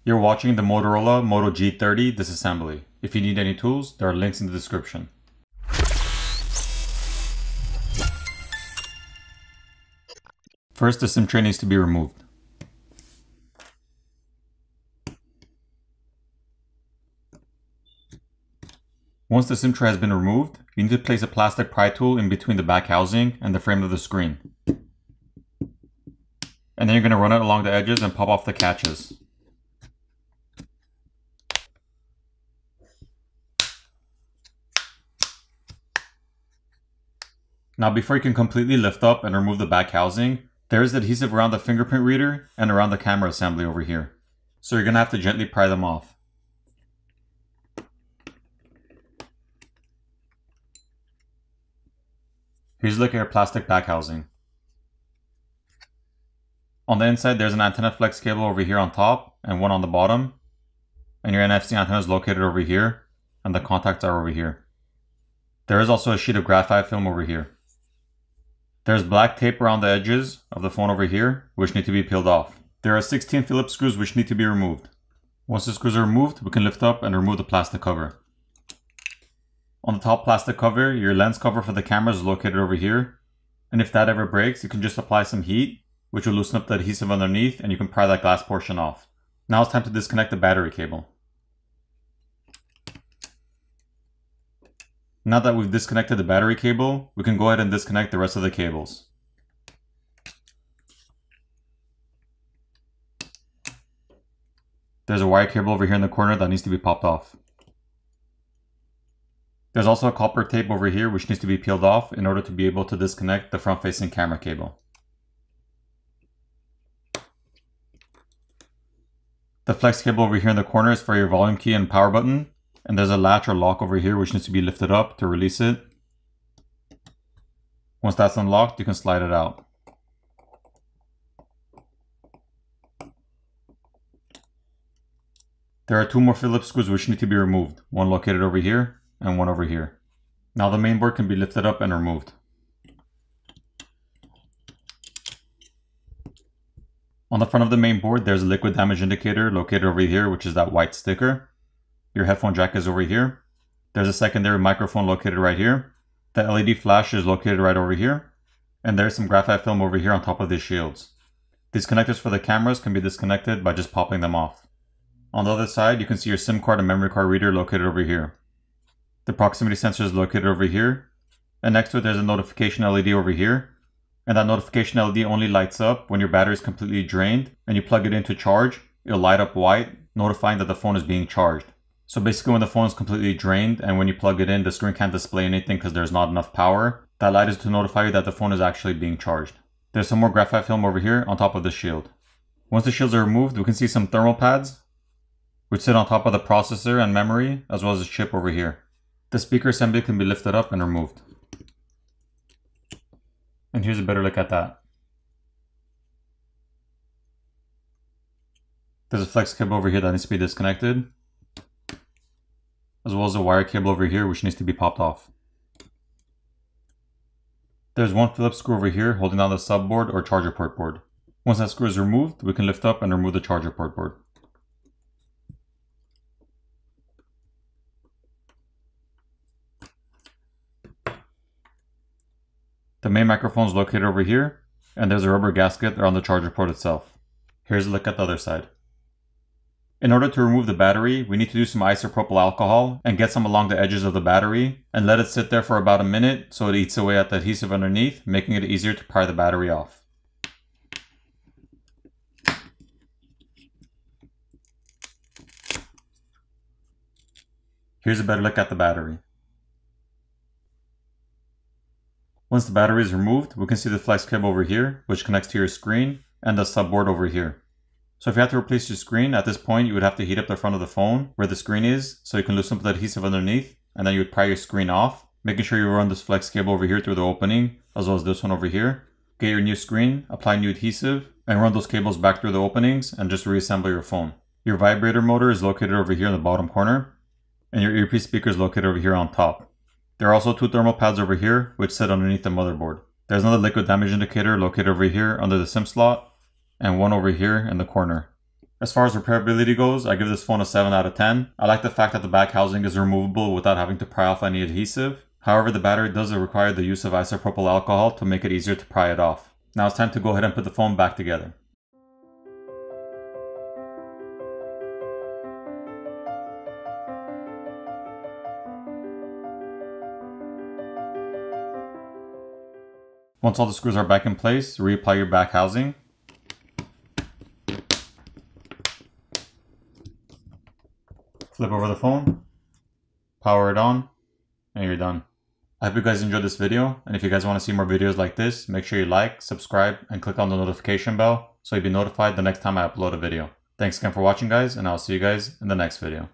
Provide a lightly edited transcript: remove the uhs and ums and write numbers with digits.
You're watching the Motorola Moto G30 Disassembly. If you need any tools, there are links in the description. First, the SIM tray needs to be removed. Once the SIM tray has been removed, you need to place a plastic pry tool in between the back housing and the frame of the screen. And then you're going to run it along the edges and pop off the catches. Now before you can completely lift up and remove the back housing, there is adhesive around the fingerprint reader and around the camera assembly over here. So you're going to have to gently pry them off. Here's a look at your plastic back housing. On the inside there's an antenna flex cable over here on top and one on the bottom. And your NFC antenna is located over here and the contacts are over here. There is also a sheet of graphite film over here. There's black tape around the edges of the phone over here, which need to be peeled off. There are 16 Phillips screws which need to be removed. Once the screws are removed, we can lift up and remove the plastic cover. On the top plastic cover, your lens cover for the camera is located over here. And if that ever breaks, you can just apply some heat, which will loosen up the adhesive underneath and you can pry that glass portion off. Now it's time to disconnect the battery cable. Now that we've disconnected the battery cable, we can go ahead and disconnect the rest of the cables. There's a wire cable over here in the corner that needs to be popped off. There's also a copper tape over here which needs to be peeled off in order to be able to disconnect the front-facing camera cable. The flex cable over here in the corner is for your volume key and power button. And there's a latch or lock over here which needs to be lifted up to release it. Once that's unlocked, you can slide it out. There are two more Phillips screws which need to be removed, one located over here and one over here. Now the main board can be lifted up and removed. On the front of the main board, there's a liquid damage indicator located over here, which is that white sticker. Your headphone jack is over here. There's a secondary microphone located right here. The LED flash is located right over here. And there's some graphite film over here on top of these shields. These connectors for the cameras can be disconnected by just popping them off. On the other side, you can see your SIM card and memory card reader located over here. The proximity sensor is located over here. And next to it, there's a notification LED over here. And that notification LED only lights up when your battery is completely drained and you plug it in to charge. It'll light up white, notifying that the phone is being charged. So basically when the phone is completely drained and when you plug it in, the screen can't display anything because there's not enough power. That light is to notify you that the phone is actually being charged. There's some more graphite film over here on top of the shield. Once the shields are removed, we can see some thermal pads which sit on top of the processor and memory as well as the chip over here. The speaker assembly can be lifted up and removed. And here's a better look at that. There's a flex cable over here that needs to be disconnected, as well as a wire cable over here which needs to be popped off. There's one Phillips screw over here holding down the subboard or charger port board. Once that screw is removed, we can lift up and remove the charger port board. The main microphone is located over here, and there's a rubber gasket around the charger port itself. Here's a look at the other side. In order to remove the battery, we need to do some isopropyl alcohol and get some along the edges of the battery and let it sit there for about a minute so it eats away at the adhesive underneath, making it easier to pry the battery off. Here's a better look at the battery. Once the battery is removed, we can see the flex cable over here, which connects to your screen, and the subboard over here. So if you have to replace your screen, at this point you would have to heat up the front of the phone where the screen is so you can loosen up the adhesive underneath, and then you would pry your screen off, making sure you run this flex cable over here through the opening, as well as this one over here. Get your new screen, apply new adhesive, and run those cables back through the openings and just reassemble your phone. Your vibrator motor is located over here in the bottom corner, and your earpiece speaker is located over here on top. There are also two thermal pads over here which sit underneath the motherboard. There's another liquid damage indicator located over here under the SIM slot, and one over here in the corner. As far as repairability goes, I give this phone a 7 out of 10. I like the fact that the back housing is removable without having to pry off any adhesive. However, the battery does require the use of isopropyl alcohol to make it easier to pry it off. Now it's time to go ahead and put the phone back together. Once all the screws are back in place, reapply your back housing. Flip over the phone, power it on, and you're done. I hope you guys enjoyed this video, and if you guys want to see more videos like this, make sure you like, subscribe, and click on the notification bell so you'll be notified the next time I upload a video. Thanks again for watching, guys, and I'll see you guys in the next video.